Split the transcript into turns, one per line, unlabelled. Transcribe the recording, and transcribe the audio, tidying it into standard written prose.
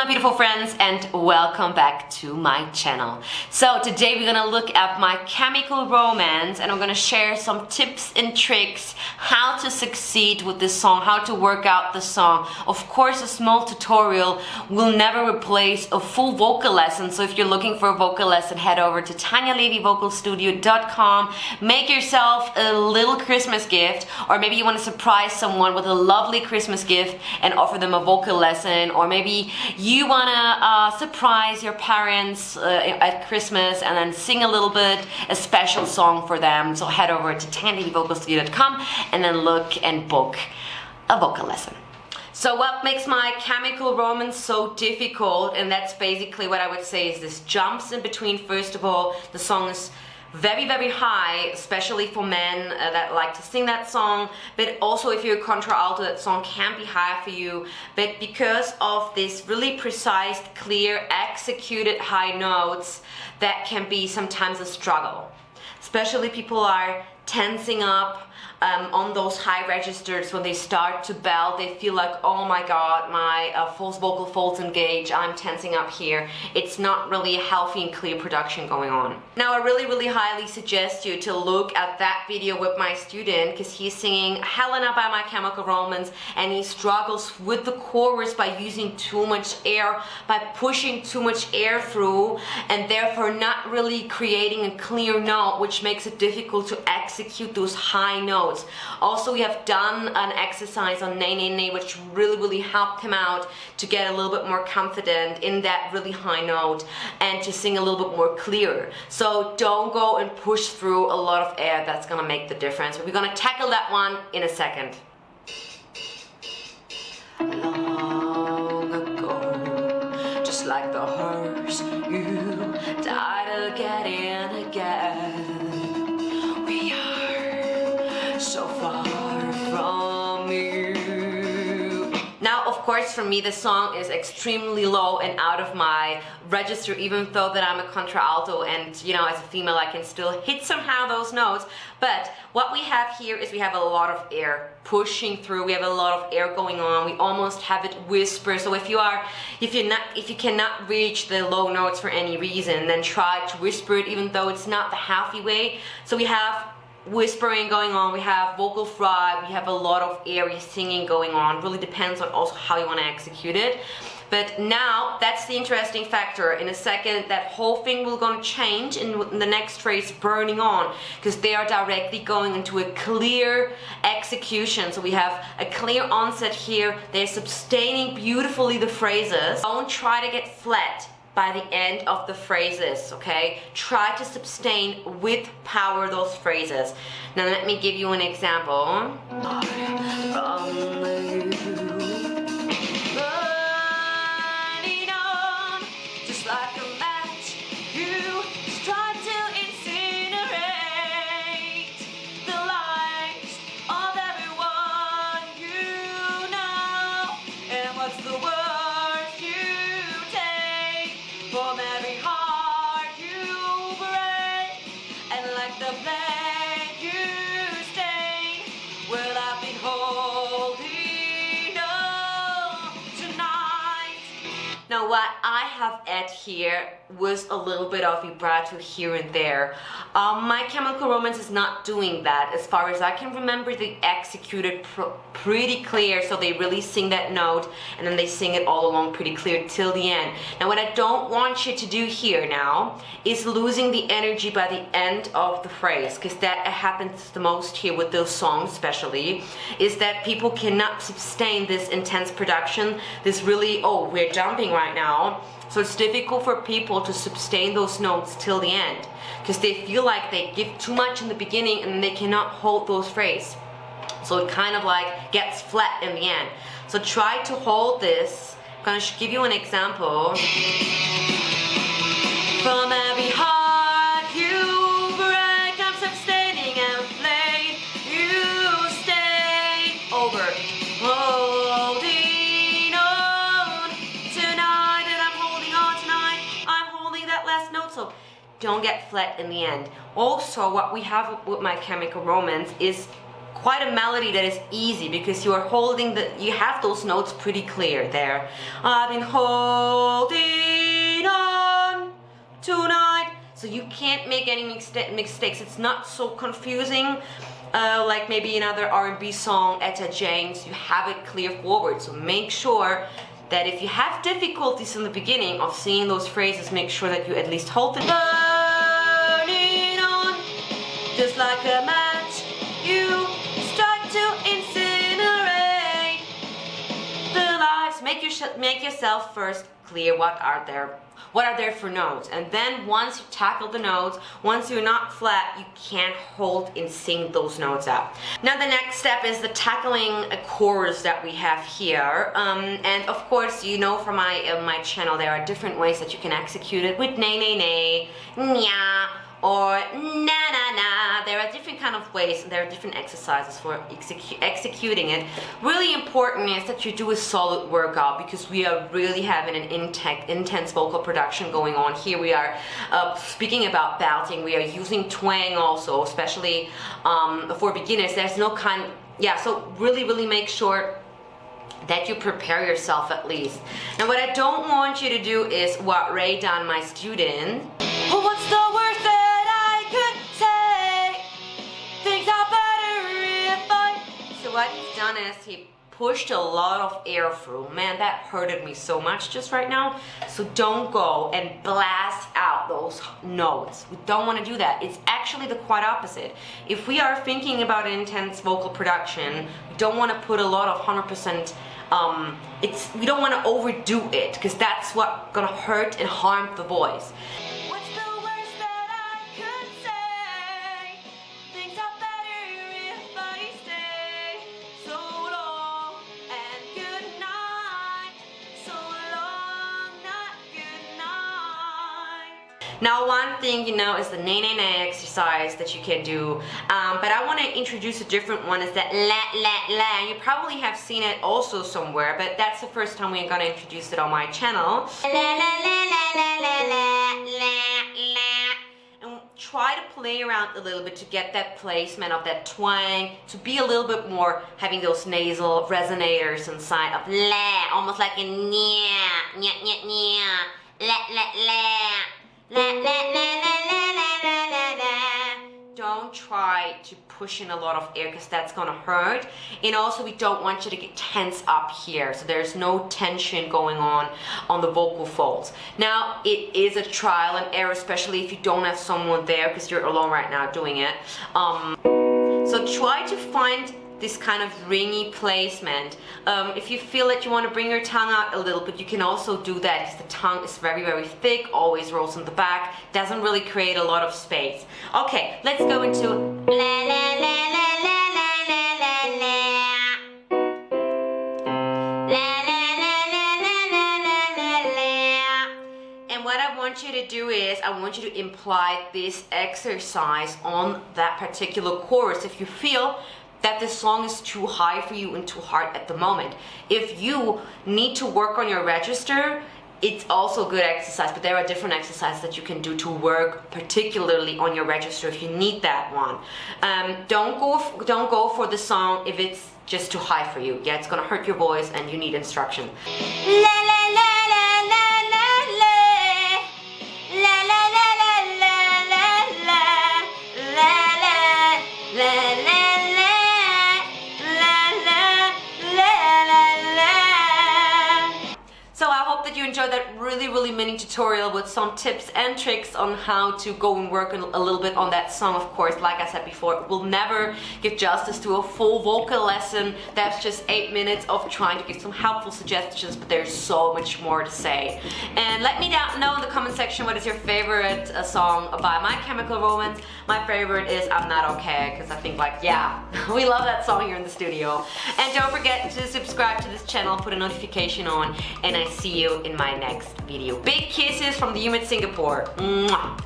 my beautiful friends, and welcome back to my channel. So today we're gonna look at My Chemical Romance, and I'm gonna share some tips and tricks how to succeed with this song, how to work out the song. Of course, a small tutorial will never replace a full vocal lesson, so if you're looking for a vocal lesson, head over to TaniaLevyVocalStudio.com. Make yourself a little Christmas gift, or maybe you want to surprise someone with a lovely Christmas gift and offer them a vocal lesson, or maybe you want to surprise your parents at Christmas and then sing a little bit, a special song for them. So head over to TaniaLevyVocalStudio.com and then look and book a vocal lesson. So what makes My Chemical Romance so difficult, and that's basically what I would say, is this jumps in between. First of all, the song is very, very high, especially for men that like to sing that song, but also if you're a contralto, that song can be high for you. But because of this really precise, clear, executed high notes, that can be sometimes a struggle. Especially people are tensing up on those high registers. When they start to belt, they feel like, oh my god, my false vocal folds engage, I'm tensing up here. It's not really a healthy and clear production going on. Now I really highly suggest you to look at that video with my student, because he's singing Helena by My Chemical Romance, and he struggles with the chorus by using too much air, by pushing too much air through, and therefore not really creating a clear note, which makes it difficult to execute those high notes. Also, we have done an exercise on nay nay nay, which really helped him out to get a little bit more confident in that really high note and to sing a little bit more clear. So don't go and push through a lot of air. That's gonna make the difference. But we're gonna tackle that one in a second. Long ago, just like the hearse, you died again and again. So far from you. Now, of course, for me, the song is extremely low and out of my register, even though that I'm a contralto, and you know, as a female, I can still hit somehow those notes. But what we have here is we have a lot of air pushing through. We have a lot of air going on. We almost have it whisper. So if you cannot reach the low notes for any reason, then try to whisper it, even though it's not the healthy way. So we have whispering going on, we have vocal fry, we have a lot of airy singing going on. Really depends on also how you want to execute it. But now that's the interesting factor. In a second, that whole thing will gonna change in the next phrase, burning on, because they are directly going into a clear execution. So we have a clear onset here. They're sustaining beautifully the phrases. Don't try to get flat by the end of the phrases, okay? Try to sustain with power those phrases. Now let me give you an example. Burning on, just like a match, you strive to incinerate the lives of everyone you know. And what's the word? From every heart you break, and like the flame you stay, well, I've been holding on tonight. Now what I have added here was a little bit of vibrato here and there. My Chemical Romance is not doing that. As far as I can remember, they executed pretty clear, so they really sing that note and then they sing it all along pretty clear till the end. Now what I don't want you to do here now is losing the energy by the end of the phrase, because that happens the most here with those songs especially, is that people cannot sustain this intense production, this really, oh, we're jumping right now. So it's difficult for people to sustain those notes till the end, because they feel like they give too much in the beginning and they cannot hold those phrases. So it kind of like gets flat in the end. So try to hold this. I'm gonna give you an example. From every heart you break, I'm sustaining and played. You stay over. Holding on tonight, and I'm holding on tonight. I'm holding that last note. So don't get flat in the end. Also, what we have with My Chemical Romance is quite a melody that is easy because you are holding you have those notes pretty clear there. I've been holding on tonight. So you can't make any mistakes. It's not so confusing like maybe another R&B song, Etta James. You have it clear forward. So make sure that if you have difficulties in the beginning of singing those phrases, make sure that you at least hold it. Burning on, just like a match, you start to incinerate the lives. Make yourself first clear what are there for notes, and then once you tackle the notes, once you're not flat, you can't hold and sing those notes out. Now the next step is the tackling a chorus that we have here, and of course you know from my channel there are different ways that you can execute it with nay nay nay, nya, or na na na. There are different kind of ways, and there are different exercises for executing it. Really important is that you do a solid workout because we are really having an intense vocal production going on here. We are speaking about belting. We are using twang also, especially for beginners. There's no so really make sure that you prepare yourself at least. Now what I don't want you to do is what Ray done, my student. Oh, what's the worst that I could say? Things are better if I... So what he's done is he pushed a lot of air through. Man, that hurted me so much just right now. So don't go and blast out those notes. We don't want to do that. It's actually the quite opposite. If we are thinking about an intense vocal production, we don't want to put a lot of 100%. We don't want to overdo it because that's what's gonna hurt and harm the voice. What's the worst that I could say? Things are better if I stay. So long and good night. So long, not good night. Now one thing you know is the nay nay nay exercise that you can do, but I want to introduce a different one. Is that la la la? You probably have seen it also somewhere, but that's the first time we're gonna introduce it on my channel. La la la la la la la la la. And try to play around a little bit to get that placement of that twang, to be a little bit more having those nasal resonators inside of la, almost like a nya nya nya nya, la la la. La, la, la, la, la, la, la, la, la. Don't try to push in a lot of air because that's gonna hurt, and also we don't want you to get tense up here, so there's no tension going on the vocal folds. Now it is a trial and error, especially if you don't have someone there because you're alone right now doing it. So try to find this kind of ringy placement. If you feel that you want to bring your tongue out a little bit, you can also do that because the tongue is very thick, always rolls in the back, doesn't really create a lot of space. Okay, let's go into la la la la la la la la la. La la la la la la la la la. And what I want you to do is, I want you to imply this exercise on that particular chorus if you feel that this song is too high for you and too hard at the moment. If you need to work on your register, it's also a good exercise, but there are different exercises that you can do to work particularly on your register if you need that one. Don't go for the song if it's just too high for you. Yeah, it's gonna hurt your voice and you need instruction. La la la la la la la. La la la la la la la. La la la la. So I hope that you enjoyed that really mini tutorial with some tips and tricks on how to go and work a little bit on that song. Of course, like I said before, it will never give justice to a full vocal lesson. That's just 8 minutes of trying to give some helpful suggestions, but there's so much more to say. And let me know in the comment section what is your favorite song by My Chemical Romance. My favorite is I'm Not Okay, because I think yeah, we love that song here in the studio. And don't forget to subscribe to this channel, put a notification on, and I see you in my next video. Big kisses from the UMass Singapore. Mwah.